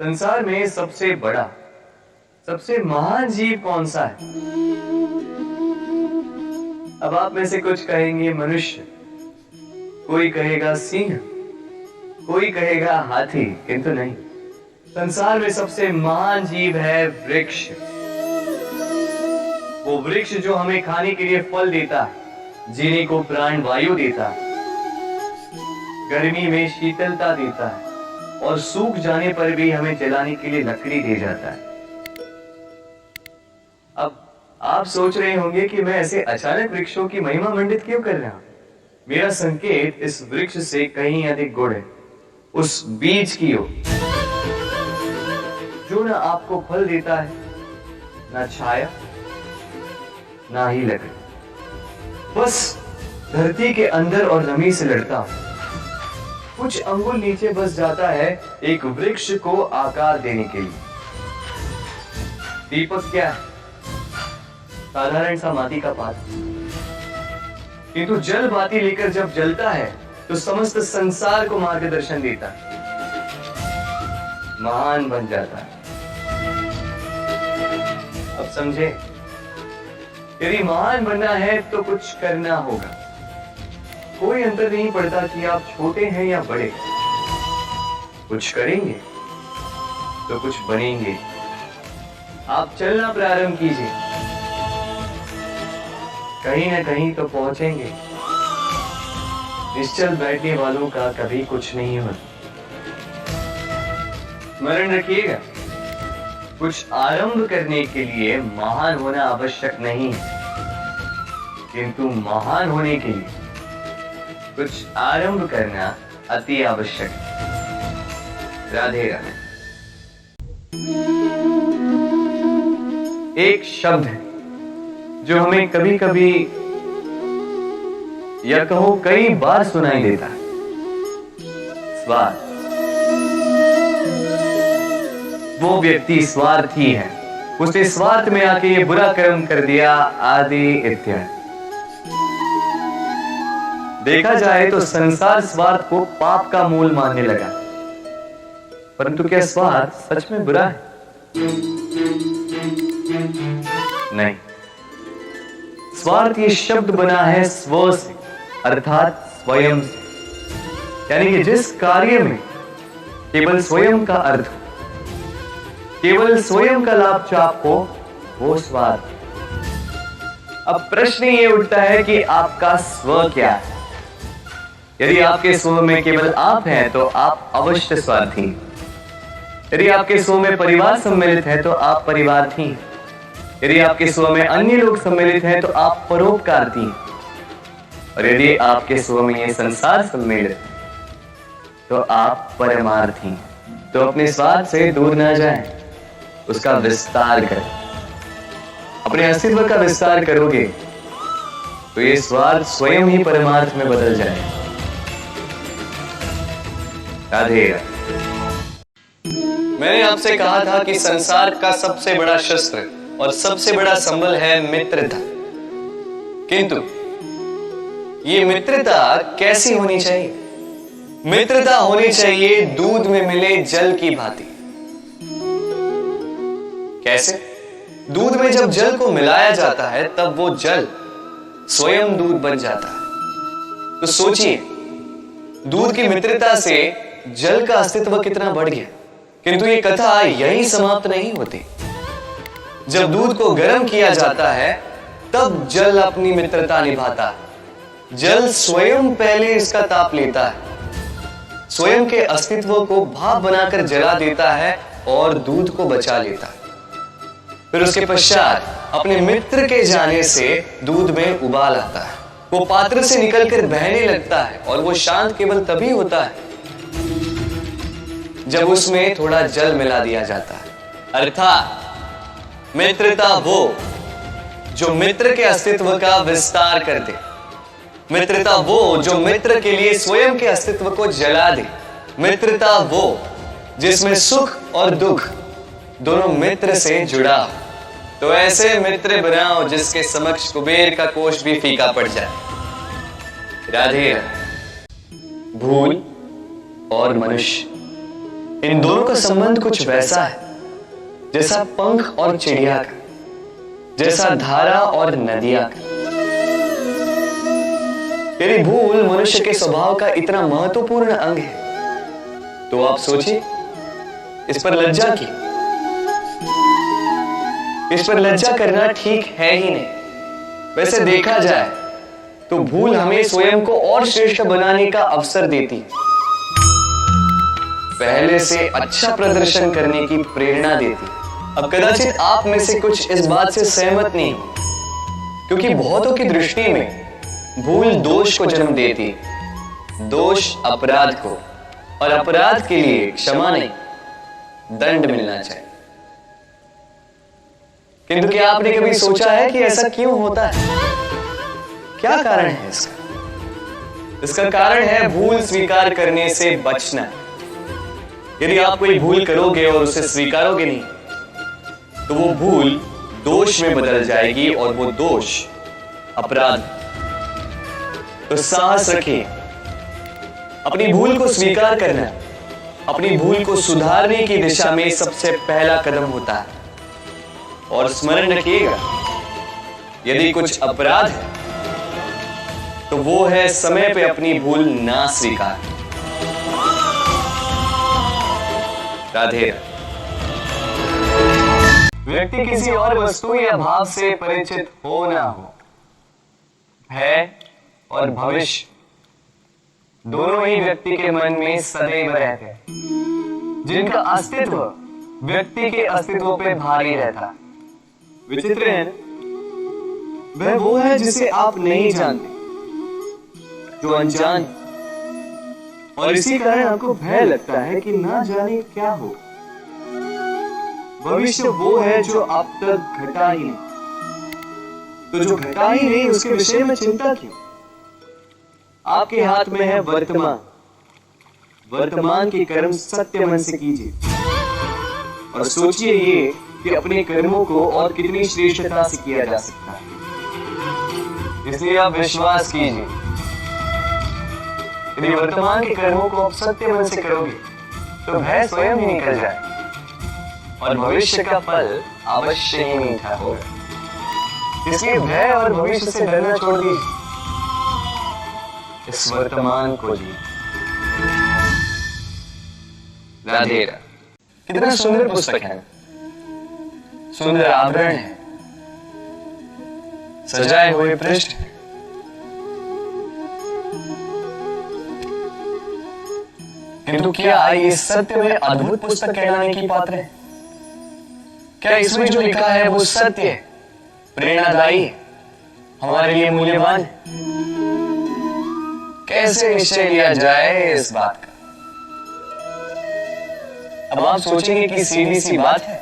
संसार में सबसे बड़ा, सबसे महान जीव कौन सा है? अब आप में से कुछ कहेंगे मनुष्य, कोई कहेगा सिंह, कोई कहेगा हाथी, किंतु नहीं। संसार में सबसे महान जीव है वृक्ष। वो वृक्ष जो हमें खाने के लिए फल देता है, जीने को प्राण वायु देता है, गर्मी में शीतलता देता है और सूख जाने पर भी हमें जलाने के लिए लकड़ी दे जाता है। अब आप सोच रहे होंगे कि मैं ऐसे अचानक वृक्षों की महिमा मंडित क्यों कर रहा हूं? मेरा संकेत इस वृक्ष से कहीं अधिक गुण है, उस बीज की ओर जो ना आपको फल देता है, ना छाया, ना ही लकड़ी, बस धरती के अंदर और नमी से लड़ता हूं। कुछ अंगुल नीचे बस जाता है एक वृक्ष को आकार देने के लिए। दीपक क्या है? साधारण सा माटी का पात्र, किंतु जल बाती लेकर जब जलता है तो समस्त संसार को मार्गदर्शन देता है, महान बन जाता है। अब समझे, यदि महान बनना है तो कुछ करना होगा। कोई अंतर नहीं पड़ता कि आप छोटे हैं या बड़े, कुछ करेंगे तो कुछ बनेंगे। आप चलना प्रारंभ कीजिए, कहीं ना कहीं तो पहुंचेंगे। निश्चल बैठने वालों का कभी कुछ नहीं होता। स्मरण रखिएगा, कुछ आरंभ करने के लिए महान होना आवश्यक नहीं है, किंतु महान होने के लिए कुछ आरंभ करना अति आवश्यक है। राधे राधे। एक शब्द है जो हमें कभी कभी या कहो कई बार सुनाई देता है, स्वार्थ। वो व्यक्ति स्वार्थी है, उसने स्वार्थ में आके ये बुरा कर्म कर दिया, आदि इत्यादि। देखा जाए तो संसार स्वार्थ को पाप का मूल मानने लगा, परंतु क्या स्वार्थ सच में बुरा है? नहीं। स्वार्थ ये शब्द बना है स्व से, अर्थात स्वयं से। यानी कि जिस कार्य में केवल स्वयं का अर्थ हो, केवल स्वयं का लाभ चाप हो, वो स्वार्थ। अब प्रश्न ये उठता है कि आपका स्व क्या है? यदि आपके स्व में केवल आप हैं तो आप अवश्य स्वार्थी। यदि आपके स्व में परिवार सम्मिलित है तो आप परिवार्थी। यदि आपके स्व में अन्य लोग सम्मिलित हैं तो आप परोपकारती। और यदि आपके स्व में ये संसार सम्मिलित है तो आप परमार्थी। तो अपने स्वार्थ से दूर ना जाएं, उसका विस्तार करें। अपने अस्तित्व का विस्तार करोगे तो ये स्वार्थ स्वयं ही परमार्थ में बदल जाएगा। राधे राधे। मैंने आपसे कहा था कि संसार का सबसे बड़ा शस्त्र और सबसे बड़ा संबल है मित्रता। किंतु ये मित्रता कैसी होनी चाहिए? मित्रता होनी चाहिए दूध में मिले जल की भांति। कैसे? दूध में जब जल को मिलाया जाता है तब वो जल स्वयं दूध बन जाता है। तो सोचिए, दूध की मित्रता से जल का अस्तित्व कितना बढ़ गया। किंतु ये कथा यहीं समाप्त नहीं होती। जब दूध को गर्म किया जाता है तब जल अपनी मित्रता निभाता है। जल स्वयं पहले इसका ताप लेता है, स्वयं के अस्तित्व को भाप बनाकर जला देता है और दूध को बचा लेता है। फिर उसके पश्चात अपने मित्र के जाने से दूध में उबाल आता है। वो पात्र से निकलकर बहने लगता है और वो शांत केवल तभी होता है जब उसमें थोड़ा जल मिला दिया जाता है। अर्थात मित्रता वो जो मित्र के अस्तित्व का विस्तार कर दे। मित्रता वो जो मित्र के लिए स्वयं के अस्तित्व को जला दे। मित्रता वो जिसमें सुख और दुख दोनों मित्र से जुड़ा हो। तो ऐसे मित्र बनाओ जिसके समक्ष कुबेर का कोष भी फीका पड़ जाए। राधे राधे। भूल और मनुष्य इन दोनों का संबंध कुछ वैसा है जैसा पंख और चिड़िया का, जैसा धारा और नदिया का। यदि भूल मनुष्य के स्वभाव का इतना महत्वपूर्ण अंग है तो आप सोचिए, इस पर लज्जा की, इस पर लज्जा करना ठीक है ही नहीं। वैसे देखा जाए तो भूल हमें स्वयं को और श्रेष्ठ बनाने का अवसर देती है, पहले से अच्छा प्रदर्शन करने की प्रेरणा देती है। अब कदाचित आप में से कुछ इस बात से सहमत नहीं हो, क्योंकि बहुतों की दृष्टि में भूल दोष को जन्म देती है, दोष अपराध को, और अपराध के लिए क्षमा नहीं, दंड मिलना चाहिए। किंतु क्या आपने कभी सोचा है कि ऐसा क्यों होता है? क्या कारण है इसका? इसका कारण है भूल स्वीकार करने से बचना। यदि आप कोई भूल करोगे और उसे स्वीकारोगे नहीं तो वो भूल दोष में बदल जाएगी और वो दोष अपराध। तो साहस रखिए, अपनी भूल को स्वीकार करना अपनी भूल को सुधारने की दिशा में सबसे पहला कदम होता है। और स्मरण रखिएगा, यदि कुछ अपराध है तो वो है समय पे अपनी भूल ना स्वीकार। राधे। व्यक्ति किसी और वस्तु या भाव से परिचित हो ना हो, भय और भविष्य दोनों ही व्यक्ति के मन में सदैव रहते हैं, जिनका अस्तित्व व्यक्ति के अस्तित्व पे भारी रहता। विचित्र है ना? वह वो है जिसे आप नहीं जानते, जो अनजान, और इसी कारण आपको भय लगता है कि ना जाने क्या हो। भविष्य वो है जो अब तक घटा ही नहीं, तो जो घटा ही नहीं उसके विषय में चिंता क्यों? आपके हाथ में है वर्तमान। वर्तमान के कर्म सत्य मन से कीजिए और सोचिए ये कि अपने कर्मों को और कितनी श्रेष्ठता से किया जा सकता है। इसलिए आप विश्वास कीजिए, यदि वर्तमान के कर्मों को आप सत्य मन से करोगे तो भय स्वयं ही निकल जाए और भविष्य का फल अवश्य ही मीठा होगा। इसलिए भय और भविष्य से डरना छोड़ दीजिए, इस वर्तमान को जी। राधे। कितना सुंदर पुस्तक है, सुंदर आवरण है, सजाए हुए पृष्ठ, किंतु क्या ये सत्य में अद्भुत पुस्तक कहलाने की पात्र है? क्या इसमें जो लिखा है वो सत्य है, प्रेरणादायी है, हमारे लिए मूल्यवान है? कैसे निश्चय लिया जाए इस बात का? अब आप सोचेंगे कि सीधी सी बात है,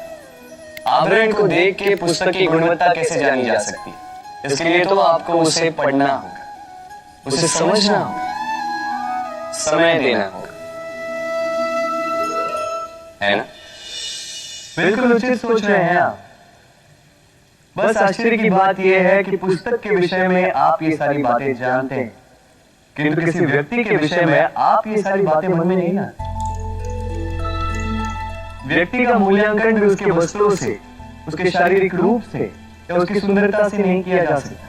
आवरण को देख के पुस्तक की गुणवत्ता कैसे जानी जा सकती है? इसके लिए तो आपको उसे पढ़ना होगा, उसे समझना होगा, समय देना होगा, है ना? बिल्कुल उचित सोच रहे हैं आप। बस आश्चर्य की बात यह है कि पुस्तक के विषय में आप ये सारी बातें जानते हैं, किंतु किसी व्यक्ति के विषय में आप ये सारी बातें मन में नहीं लाते। व्यक्ति का मूल्यांकन भी उसके वस्त्रों से, उसके शारीरिक रूप से या उसकी सुंदरता से नहीं किया जा सकता।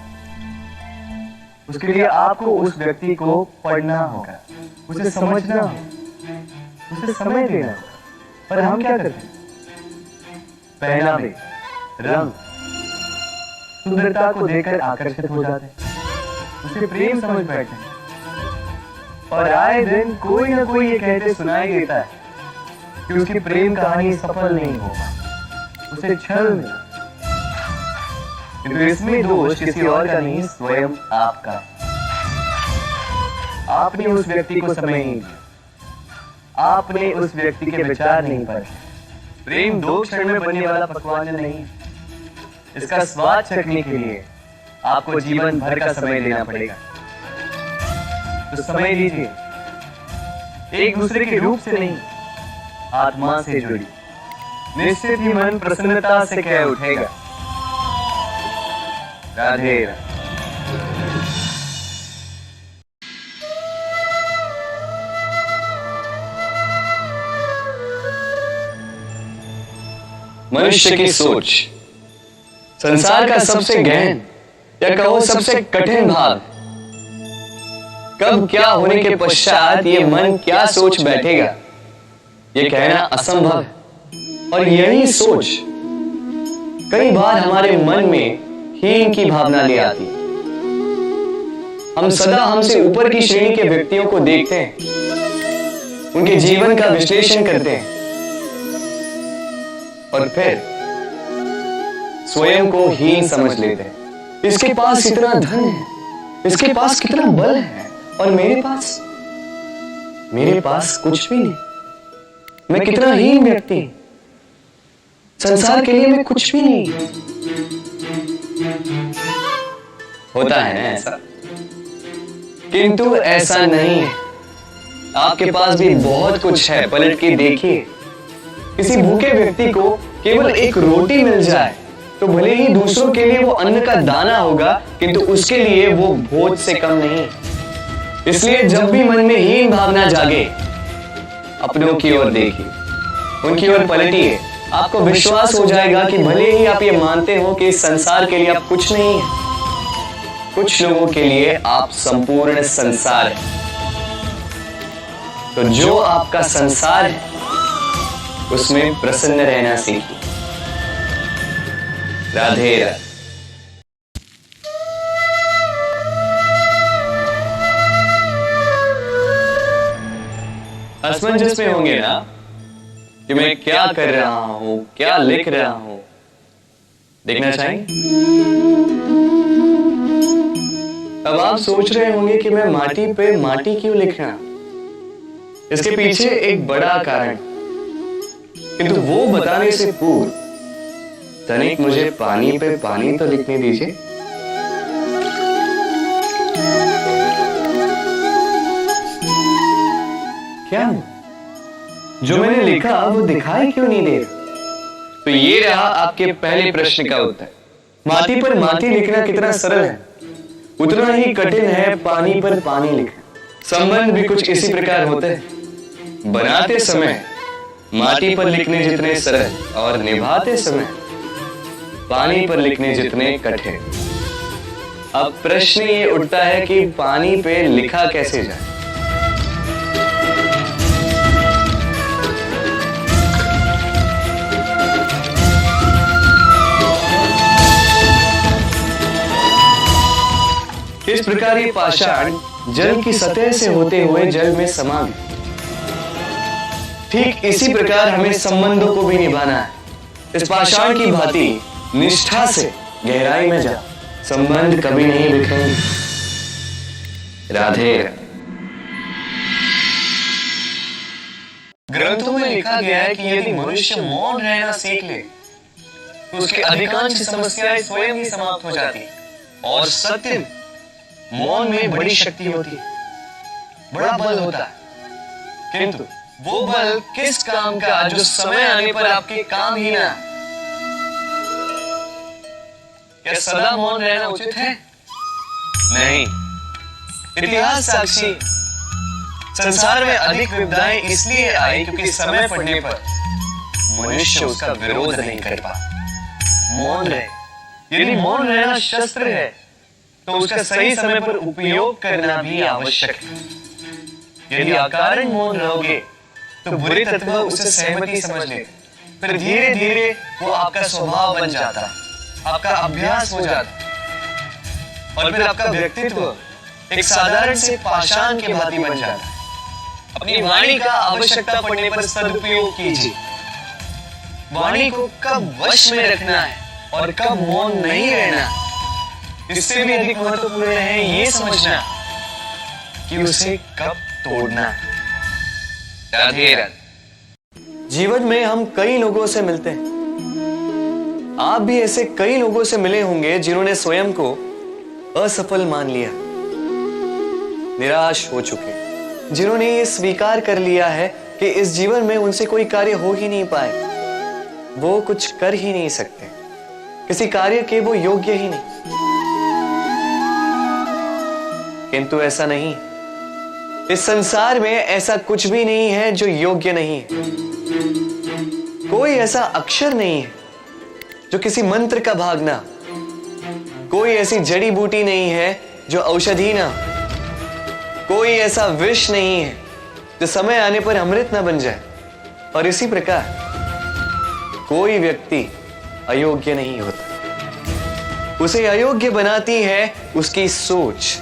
उसके लिए आपको उस व्यक्ति को पढ़ना होगा, उसे समझना होगा, उसे समय देना होगा। पर हम क्या करते हैं? पहनावे, रंग, सुंदरता को देखकर आकर्षित हो जाते हैं, उसे प्रेम समझ बैठते हैं, और आए दिन कोई ना कोई ये कहते सुनाई देता है कि उसकी प्रेम कहानी सफल नहीं होगा, उसे छल मिला। किंतु इसमें दोष किसी और का नहीं, स्वयं आपका। आपने उस व्यक्ति को समय नहीं दिया, आपने उस व्यक्ति के विचार नहीं पढ़े। प्रेम 2 क्षण में बनने वाला पकवान नहीं, इसका स्वाद चखने के लिए आपको जीवन भर का समय देना पड़ेगा। तो समय दीजिए, एक दूसरे के रूप से नहीं, आत्मा से जुड़ी, निश्चित ही मन प्रसन्नता से कह उठेगा, राधे राधे। मनुष्य की सोच संसार का सबसे गहन या कहो सबसे कठिन भाग। कब क्या होने के पश्चात ये मन क्या सोच बैठेगा, ये कहना असंभव है। और यही सोच कई बार हमारे मन में हीन की भावना ले आती है। हम सदा हमसे ऊपर की श्रेणी के व्यक्तियों को देखते हैं, उनके जीवन का विश्लेषण करते हैं और फिर स्वयं को हीन समझ लेते हैं। इसके पास इतना धन है, इसके पास कितना बल है, और मेरे पास कुछ भी नहीं। मैं कितना हीन व्यक्ति, संसार के लिए मैं कुछ भी नहीं। होता है ना ऐसा, किंतु ऐसा नहीं है। आपके पास भी बहुत कुछ है। पलट के देखिए, किसी भूखे व्यक्ति को केवल एक रोटी मिल जाए तो भले ही दूसरों के लिए वो अन्न का दाना होगा, किंतु उसके लिए वो भोज से कम नहीं। इसलिए जब भी मन में हीन भावना जागे, अपनों की ओर देखिए, उनकी ओर पलटिए। आपको विश्वास हो जाएगा कि भले ही आप ये मानते हो कि इस संसार के लिए आप कुछ नहीं है, कुछ लोगों के लिए आप संपूर्ण संसार है। तो जो आपका संसार है उसमें प्रसन्न रहना सीखिए। राधे राधे। असमंजस में होंगे ना कि मैं क्या कर रहा हूं, क्या लिख रहा हूं। देखना चाहेंगे? अब आप सोच रहे होंगे कि मैं माटी पे माटी क्यों लिख रहा हूं। इसके पीछे एक बड़ा कारण, किंतु वो बताने से पूर्व तनिक मुझे पानी पे पानी तो लिखने दीजिए। क्या जो मैंने लिखा वो दिखाई क्यों नहीं दे रहा? तो ये रहा आपके पहले प्रश्न का उत्तर। माटी पर माटी लिखना कितना सरल है, उतना ही कठिन है पानी पर पानी लिखना। संबंध भी कुछ इसी प्रकार होते हैं। बनाते समय माटी पर लिखने जितने सरल और निभाते समय पानी पर लिखने जितने कठिन। अब प्रश्न ये उठता है कि पानी पे लिखा कैसे जाए। इस प्रकार ये पाषाण जल की सतह से होते हुए जल में समा गए। ठीक इसी प्रकार हमें संबंधों को भी निभाना है। इस पाषाण की भांति निष्ठा से गहराई में जा, संबंध कभी नहीं बिखरेंगे। राधे। ग्रंथों में लिखा गया है कि यदि मनुष्य मौन रहना सीख ले तो उसकी अधिकांश समस्याएं स्वयं ही समाप्त हो जाती। और सत्य मौन में बड़ी शक्ति होती है, बड़ा बल होता है, किंतु वो बल किस काम का जो समय आने पर आपके काम ही ना। क्या सदा मौन रहना उचित है? नहीं। इतिहास साक्षी, संसार में अधिक विपदाएं इसलिए आई क्योंकि समय पड़ने पर मनुष्य उसका विरोध नहीं कर पाता। मौन रहे। यदि मौन रहना शस्त्र है तो उसका सही समय पर उपयोग करना भी आवश्यक है। यदि अकारण मौन रहोगे तो बुरे तत्व उसे सहमति समझ लेते, फिर धीरे धीरे वो आपका स्वभाव बन जाता, आपका अभ्यास हो जाता, और फिर आपका व्यक्तित्व एक साधारण से पाषाण के भांति बन जाता। अपनी वाणी का आवश्यकता पड़ने पर सदुपयोग कीजिए। वाणी को कब वश में रखना है और कब मौन नहीं रहना, इससे भी अधिक महत्वपूर्ण है ये समझना कि उसे कब तोड़ना। राधे राधे। जीवन में हम कई लोगों से मिलते हैं। आप भी ऐसे कई लोगों से मिले होंगे जिन्होंने स्वयं को असफल मान लिया, निराश हो चुके, जिन्होंने ये स्वीकार कर लिया है कि इस जीवन में उनसे कोई कार्य हो ही नहीं पाए, वो कुछ कर ही नहीं सकते, किसी कार्य के वो योग्य ही नहीं। किंतु ऐसा नहीं। इस संसार में ऐसा कुछ भी नहीं है जो योग्य नहीं है। कोई ऐसा अक्षर नहीं है जो किसी मंत्र का भाग ना, कोई ऐसी जड़ी बूटी नहीं है जो औषधि ना, कोई ऐसा विष नहीं है जो समय आने पर अमृत ना बन जाए। और इसी प्रकार कोई व्यक्ति अयोग्य नहीं होता, उसे अयोग्य बनाती है उसकी सोच।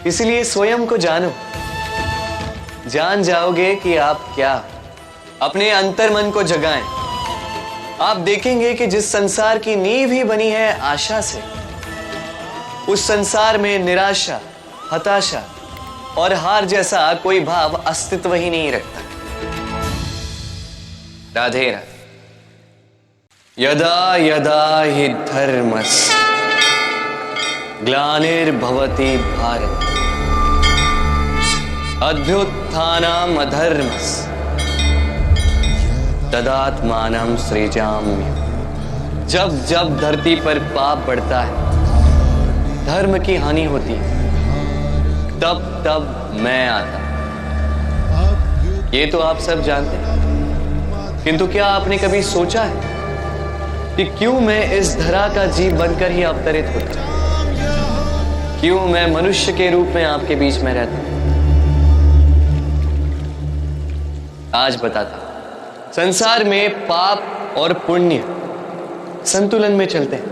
इसलिए स्वयं को जानो, जान जाओगे कि आप क्या। अपने अंतर मन को जगाएं। आप देखेंगे कि जिस संसार की नींव ही बनी है आशा से, उस संसार में निराशा, हताशा और हार जैसा कोई भाव अस्तित्व ही नहीं रखता। राधे राधे। यदा यदा हि धर्मस्य ग्लानिर्भवति भारत अभ्युत्थानम् अधर्मस्य तदात्मानं सृजाम्यहम्। जब जब धरती पर पाप बढ़ता है, धर्म की हानि होती है, तब तब मैं आता। ये तो आप सब जानते हैं, किंतु क्या आपने कभी सोचा है कि क्यों मैं इस धरा का जीव बनकर ही अवतरित होता हूं? क्यों मैं मनुष्य के रूप में आपके बीच में रहता हूं? आज बताता हूं। संसार में पाप और पुण्य संतुलन में चलते हैं,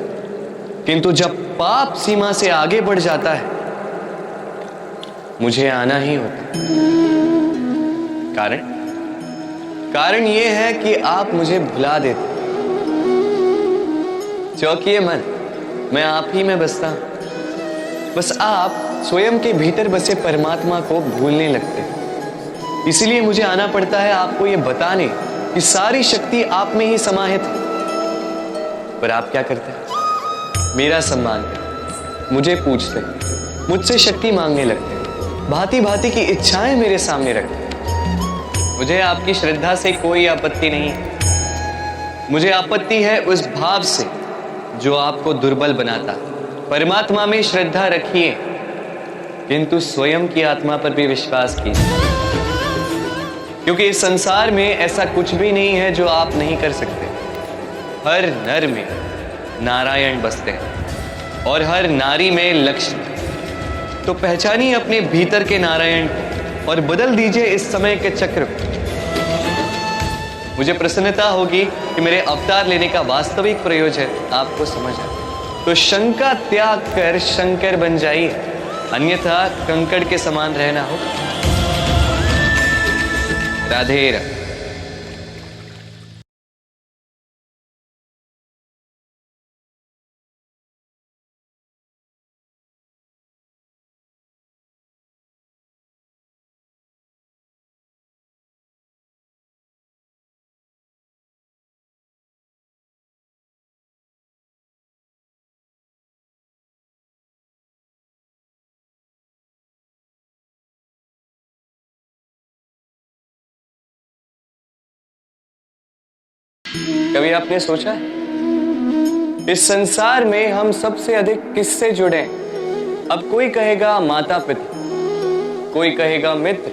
किंतु जब पाप सीमा से आगे बढ़ जाता है, मुझे आना ही होता। कारण यह है कि आप मुझे भुला देते। चौकिए मन, मैं आप ही में बसता हूं। बस आप स्वयं के भीतर बसे परमात्मा को भूलने लगते। इसलिए मुझे आना पड़ता है आपको यह बताने कि सारी शक्ति आप में ही समाहित है। पर आप क्या करते हैं? मेरा सम्मान करते, मुझे पूछते, मुझसे शक्ति मांगने लगते, भांति भांति की इच्छाएं मेरे सामने रखते। मुझे आपकी श्रद्धा से कोई आपत्ति नहीं है। मुझे आपत्ति है उस भाव से जो आपको दुर्बल बनाता। परमात्मा में श्रद्धा रखिए, किंतु स्वयं की आत्मा पर भी विश्वास कीजिए, क्योंकि इस संसार में ऐसा कुछ भी नहीं है जो आप नहीं कर सकते। हर नर में नारायण बसते हैं और हर नारी में लक्ष्मी। तो पहचानिए अपने भीतर के नारायण को और बदल दीजिए इस समय के चक्र को। मुझे प्रसन्नता होगी कि मेरे अवतार लेने का वास्तविक प्रयोजन आपको समझ आए। तो शंका त्याग कर शंकर बन जाइए, अन्यथा कंकड़ के समान रहना हो। राधे राधे। कभी आपने सोचा है इस संसार में हम सबसे अधिक किससे जुड़े? अब कोई कहेगा माता पिता, कोई कहेगा मित्र,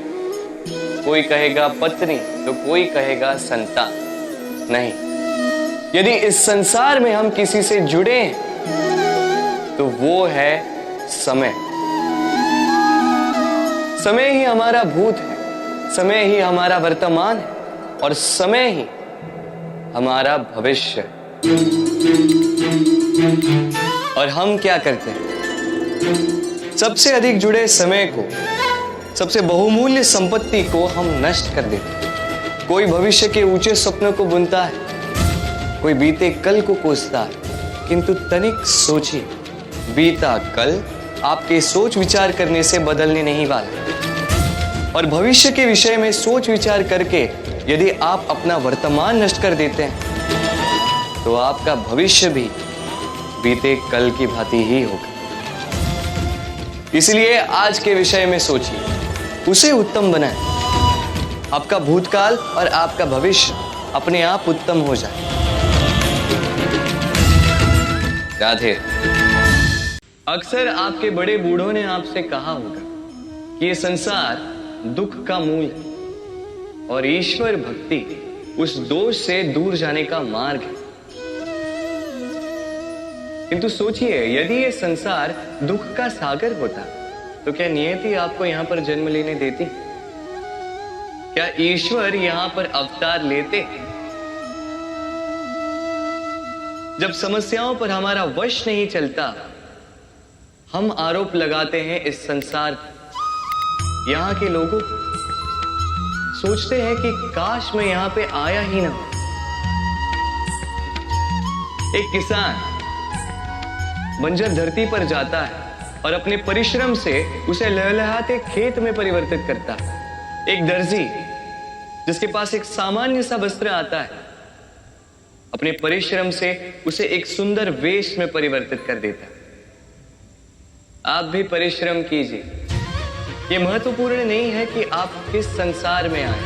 कोई कहेगा पत्नी, तो कोई कहेगा संतान। नहीं, यदि इस संसार में हम किसी से जुड़े तो वो है समय। समय ही हमारा भूत है, समय ही हमारा वर्तमान है और समय ही हमारा भविष्य। और हम क्या करते हैं? सबसे अधिक जुड़े समय को, सबसे बहुमूल्य संपत्ति को हम नष्ट कर देते हैं। कोई भविष्य के ऊंचे सपनों को बुनता है, कोई बीते कल को कोसता है, किंतु तनिक सोचिए, बीता कल आपके सोच विचार करने से बदलने नहीं वाला। और भविष्य के विषय में सोच विचार करके यदि आप अपना वर्तमान नष्ट कर देते हैं तो आपका भविष्य भी बीते कल की भांति ही होगा। इसलिए आज के विषय में सोचिए, उसे उत्तम बनाएं। आपका भूतकाल और आपका भविष्य अपने आप उत्तम हो जाए। राधे। अक्सर आपके बड़े बूढ़ों ने आपसे कहा होगा कि ये संसार दुख का मूल है और ईश्वर भक्ति उस दोष से दूर जाने का मार्ग है। किंतु सोचिए, यदि ये संसार दुख का सागर होता तो क्या नियति आपको यहां पर जन्म लेने देती? क्या ईश्वर यहां पर अवतार लेते? जब समस्याओं पर हमारा वश नहीं चलता, हम आरोप लगाते हैं इस संसार, यहां के लोगों, सोचते हैं कि काश मैं यहां पे आया ही ना। एक किसान बंजर धरती पर जाता है और अपने परिश्रम से उसे लहलहाते खेत में परिवर्तित करता है। एक दर्जी जिसके पास एक सामान्य सा वस्त्र आता है, अपने परिश्रम से उसे एक सुंदर वेश में परिवर्तित कर देता है। आप भी परिश्रम कीजिए। यह महत्वपूर्ण नहीं है कि आप किस संसार में आए,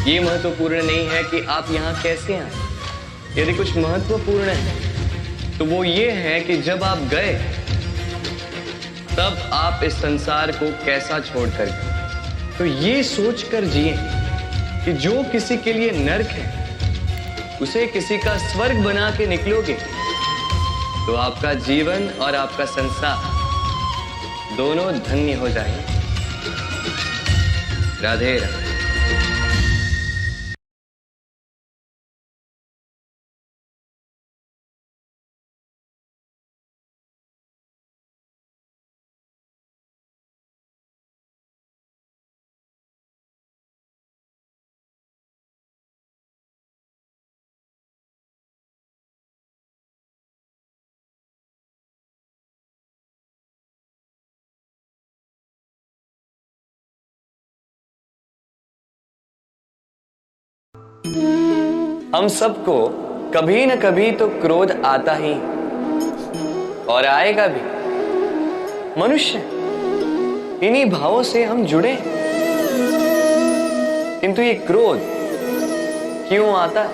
यह महत्वपूर्ण नहीं है कि आप यहां कैसे आए। यदि कुछ महत्वपूर्ण है तो वो ये है कि जब आप गए तब आप इस संसार को कैसा छोड़कर गए। तो ये सोचकर जिए कि जो किसी के लिए नरक है उसे किसी का स्वर्ग बना के निकलोगे तो आपका जीवन और आपका संसार दोनों धन्य हो जाएंगे। राधे राधे। हम सबको कभी न कभी तो क्रोध आता ही और आएगा भी। मनुष्य, इन्हीं भावों से हम जुड़े हैं। किंतु ये क्रोध क्यों आता है?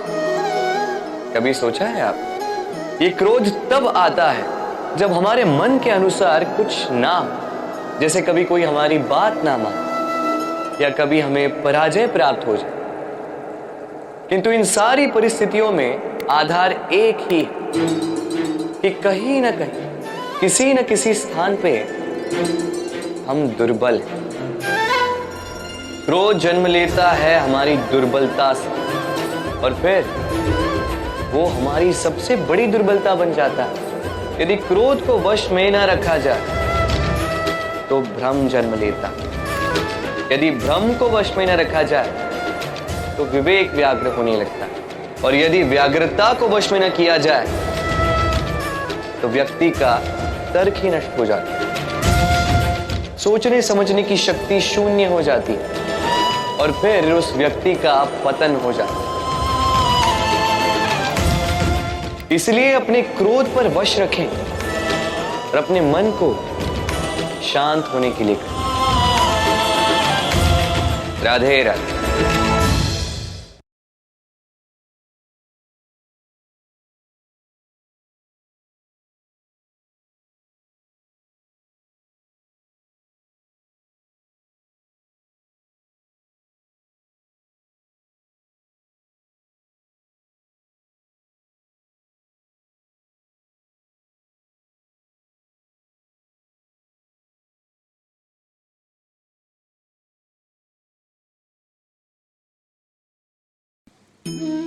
कभी सोचा है आप? ये क्रोध तब आता है जब हमारे मन के अनुसार कुछ ना हो, जैसे कभी कोई हमारी बात ना माने या कभी हमें पराजय प्राप्त हो जाए। किंतु इन सारी परिस्थितियों में आधार एक ही है कि कहीं ना कहीं, किसी न किसी स्थान पे हम दुर्बल हैं। क्रोध जन्म लेता है हमारी दुर्बलता से और फिर वो हमारी सबसे बड़ी दुर्बलता बन जाता है। यदि क्रोध को वश में न रखा जाए तो भ्रम जन्म लेता। यदि भ्रम को वश में न रखा जाए तो विवेक व्याग्र होने लगता है और यदि व्याग्रता को वश में न किया जाए तो व्यक्ति का तर्क ही नष्ट हो जाता है। सोचने समझने की शक्ति शून्य हो जाती है और फिर उस व्यक्ति का पतन हो जाता है। इसलिए अपने क्रोध पर वश रखें और अपने मन को शांत होने के लिए करें। राधे राधे।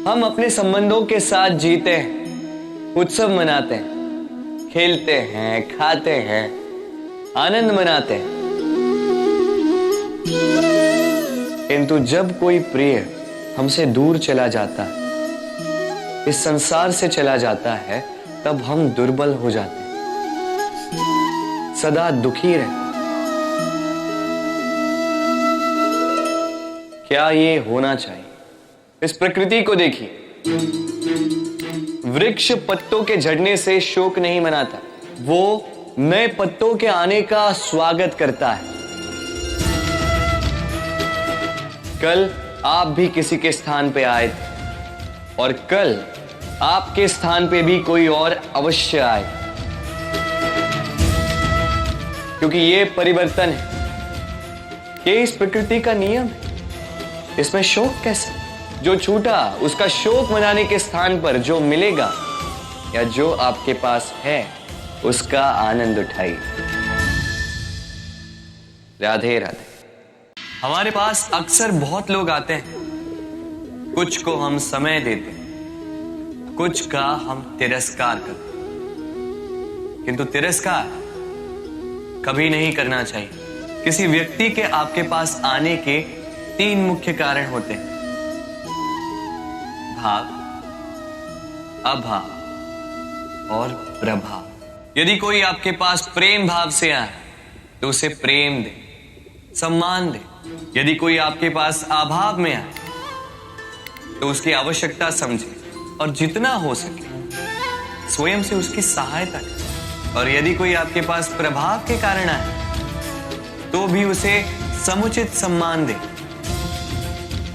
हम अपने संबंधों के साथ जीते हैं, उत्सव मनाते हैं, खेलते हैं, खाते हैं, आनंद मनाते हैं। किंतु जब कोई प्रिय हमसे दूर चला जाता है, इस संसार से चला जाता है, तब हम दुर्बल हो जाते हैं, सदा दुखी रहते। क्या ये होना चाहिए? इस प्रकृति को देखिए। वृक्ष पत्तों के झड़ने से शोक नहीं मनाता, वो नए पत्तों के आने का स्वागत करता है। कल आप भी किसी के स्थान पे आए थे और कल आपके स्थान पे भी कोई और अवश्य आए, क्योंकि ये परिवर्तन है। ये इस प्रकृति का नियम है। इसमें शोक कैसे? जो छूटा उसका शोक मनाने के स्थान पर जो मिलेगा या जो आपके पास है उसका आनंद उठाइए। राधे राधे। हमारे पास अक्सर बहुत लोग आते हैं, कुछ को हम समय देते हैं, कुछ का हम तिरस्कार करते हैं, किंतु तिरस्कार कभी नहीं करना चाहिए। किसी व्यक्ति के आपके पास आने के 3 मुख्य कारण होते हैं: भाव, अभाव और प्रभाव। यदि कोई आपके पास प्रेम भाव से आए तो उसे प्रेम दे, सम्मान दे। यदि कोई आपके पास अभाव में आए तो उसकी आवश्यकता समझे और जितना हो सके स्वयं से उसकी सहायता करें। और यदि कोई आपके पास प्रभाव के कारण आए तो भी उसे समुचित सम्मान दे।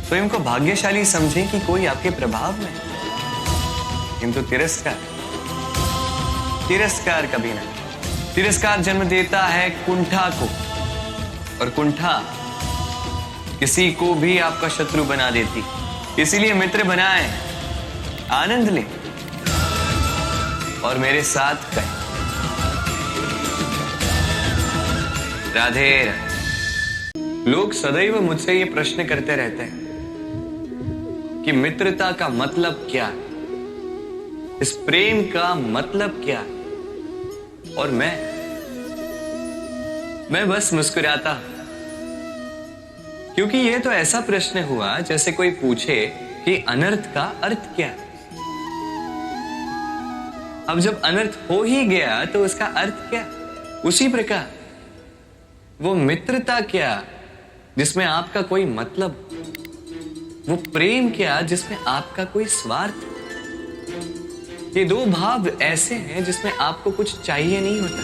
स्वयं को भाग्यशाली समझे कि कोई आपके प्रभाव में है। किंतु तिरस्कार कभी नहीं। तिरस्कार जन्म देता है कुंठा को, और कुंठा किसी को भी आपका शत्रु बना देती। इसीलिए मित्र बनाएं, आनंद लें और मेरे साथ कहें राधे राधे। लोग सदैव मुझसे ये प्रश्न करते रहते हैं कि मित्रता का मतलब क्या है, इस प्रेम का मतलब क्या है। और मैं बस मुस्कुराता हूं, क्योंकि यह तो ऐसा प्रश्न हुआ जैसे कोई पूछे कि अनर्थ का अर्थ क्या है। अब जब अनर्थ हो ही गया तो उसका अर्थ क्या? उसी प्रकार वो मित्रता क्या जिसमें आपका कोई मतलब, वो प्रेम क्या जिसमें आपका कोई स्वार्थ। ये 2 भाव ऐसे हैं जिसमें आपको कुछ चाहिए नहीं होता,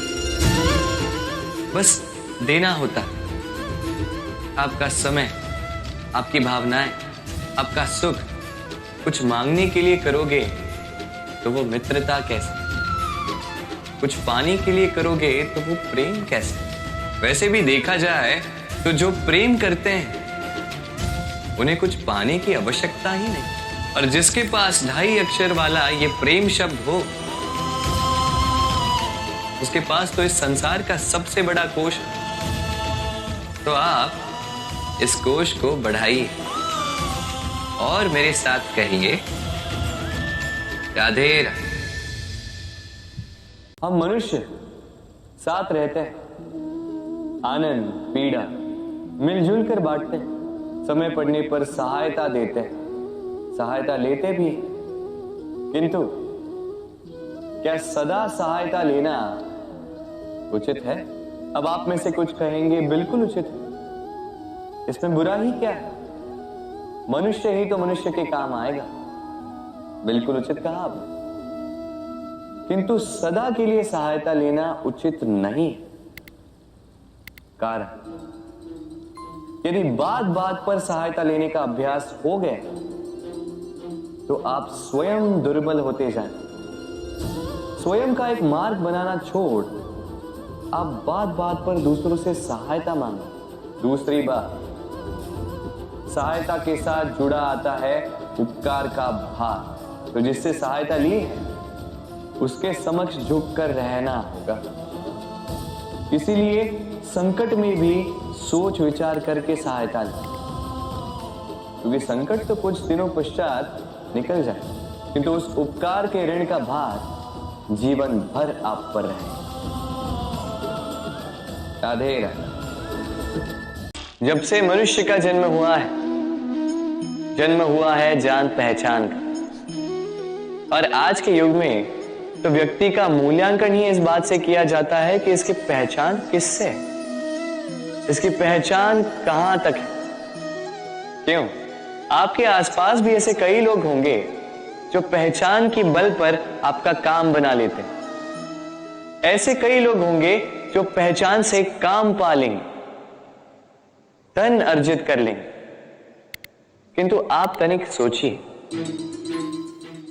बस देना होता। आपका समय, आपकी भावनाएं, आपका सुख कुछ मांगने के लिए करोगे तो वो मित्रता कैसे? कुछ पाने के लिए करोगे तो वो प्रेम कैसे? वैसे भी देखा जाए तो जो प्रेम करते हैं उन्हें कुछ पाने की आवश्यकता ही नहीं। और जिसके पास 2.5 अक्षर वाला ये प्रेम शब्द हो, उसके पास तो इस संसार का सबसे बड़ा कोश है। तो आप इस कोश को बढ़ाइए और मेरे साथ कहिए राधे राधे। हम मनुष्य साथ रहते हैं, आनंद पीड़ा मिलजुल कर बांटते हैं, समय पड़ने पर सहायता देते हैं, सहायता लेते भी। किंतु क्या सदा सहायता लेना उचित है? अब आप में से कुछ कहेंगे बिल्कुल उचित है, इसमें बुरा ही क्या है? मनुष्य ही तो मनुष्य के काम आएगा। बिल्कुल उचित कहा आपने। किंतु सदा के लिए सहायता लेना उचित नहीं। कारण, यदि बात बात पर सहायता लेने का अभ्यास हो गया तो आप स्वयं दुर्बल होते जाएं। स्वयं का एक मार्ग बनाना छोड़ आप बात बात पर दूसरों से सहायता मांगो। दूसरी बात, सहायता के साथ जुड़ा आता है उपकार का भार। तो जिससे सहायता ली है उसके समक्ष झुककर रहना होगा। इसीलिए संकट में भी सोच विचार करके सहायता लें, क्योंकि संकट तो कुछ दिनों पश्चात निकल जाए, किंतु उस उपकार के ऋण का भार जीवन भर आप पर रहे। राधे राधे। जब से मनुष्य का जन्म हुआ है जान पहचान का। और आज के युग में तो व्यक्ति का मूल्यांकन ही इस बात से किया जाता है कि इसकी पहचान किससे, इसकी पहचान कहां तक है। क्यों? आपके आसपास भी ऐसे कई लोग होंगे जो पहचान की बल पर आपका काम बना लेते हैं। ऐसे कई लोग होंगे जो पहचान से काम पा लेंगे, धन अर्जित कर लेंगे। किंतु आप तनिक सोचिए,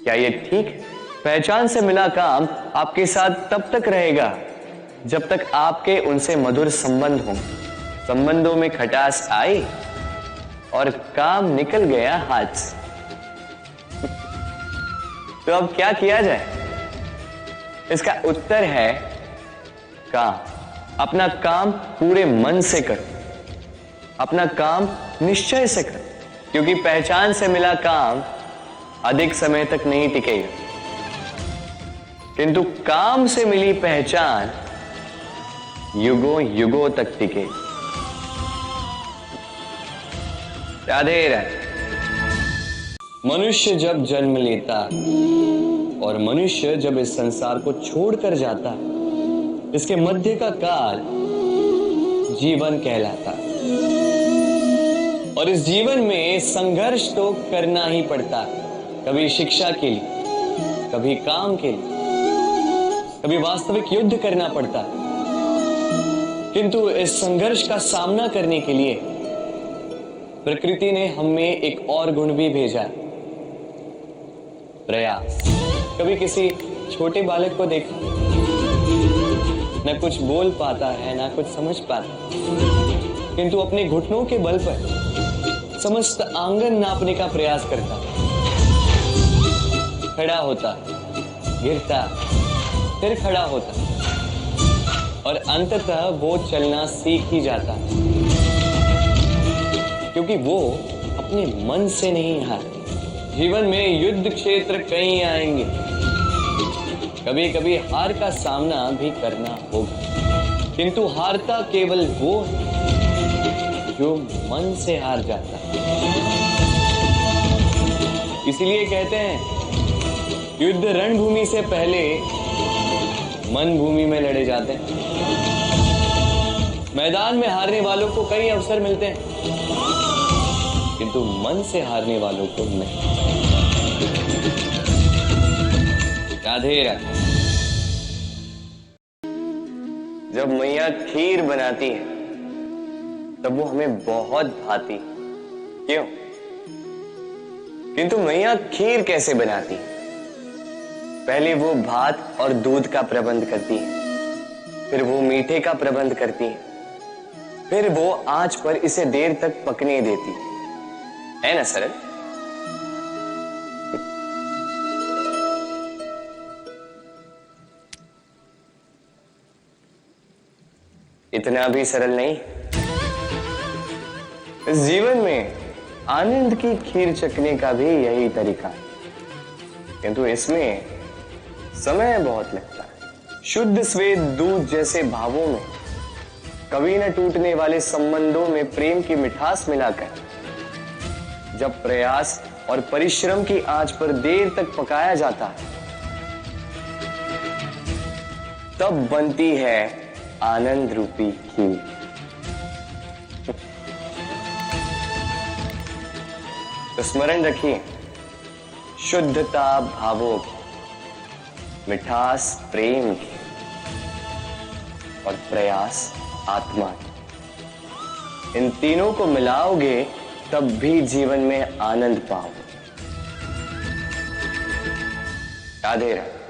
क्या यह ठीक है? पहचान से मिला काम आपके साथ तब तक रहेगा जब तक आपके उनसे मधुर संबंध हों। संबंधों में खटास आई और काम निकल गया हाथ से। तो अब क्या किया जाए? इसका उत्तर है काम। अपना काम पूरे मन से करो, अपना काम निश्चय से करो, क्योंकि पहचान से मिला काम अधिक समय तक नहीं टिकेगा, किंतु काम से मिली पहचान युगों युगों तक टिकेगी। राधे राधे। मनुष्य जब जन्म लेता और मनुष्य जब इस संसार को छोड़कर जाता, इसके मध्य का काल जीवन कहलाता। और इस जीवन में संघर्ष तो करना ही पड़ता, कभी शिक्षा के लिए, कभी काम के लिए, कभी वास्तविक युद्ध करना पड़ता। किंतु इस संघर्ष का सामना करने के लिए प्रकृति ने हमें एक और गुण भी भेजा, प्रयास। कभी किसी छोटे बालक को देखा, न कुछ बोल पाता है, ना कुछ समझ पाता, किंतु अपने घुटनों के बल पर समस्त आंगन नापने का प्रयास करता, खड़ा होता, गिरता, फिर खड़ा होता और अंततः वो चलना सीख ही जाता, क्योंकि वो अपने मन से नहीं हारा। जीवन में युद्ध क्षेत्र कई आएंगे, कभी कभी हार का सामना भी करना होगा, किंतु हारता केवल वो जो मन से हार जाता। इसलिए कहते हैं युद्ध रणभूमि से पहले मन भूमि में लड़े जाते हैं। मैदान में हारने वालों को कई अवसर मिलते हैं, किंतु मन से हारने वालों को नहीं। राधे राधे। जब मैया खीर बनाती है तब वो हमें बहुत भाती, क्यों? किंतु मैया खीर कैसे बनाती है? पहले वो भात और दूध का प्रबंध करती है, फिर वो मीठे का प्रबंध करती है, फिर वो आंच पर इसे देर तक पकने देती है ना सरल? इतना भी सरल नहीं। इस जीवन में आनंद की खीर चखने का भी यही तरीका है, किंतु इसमें समय बहुत लगता है। शुद्ध श्वेत दूध जैसे भावों में, कभी न टूटने वाले संबंधों में प्रेम की मिठास मिलाकर जब प्रयास और परिश्रम की आंच पर देर तक पकाया जाता है, तब बनती है आनंद रूपी खीर। तो स्मरण रखिए, शुद्धता भावों की, मिठास प्रेम की और प्रयास आत्मा की, इन तीनों को मिलाओगे तब भी जीवन में आनंद पाओगे। राधे राधे।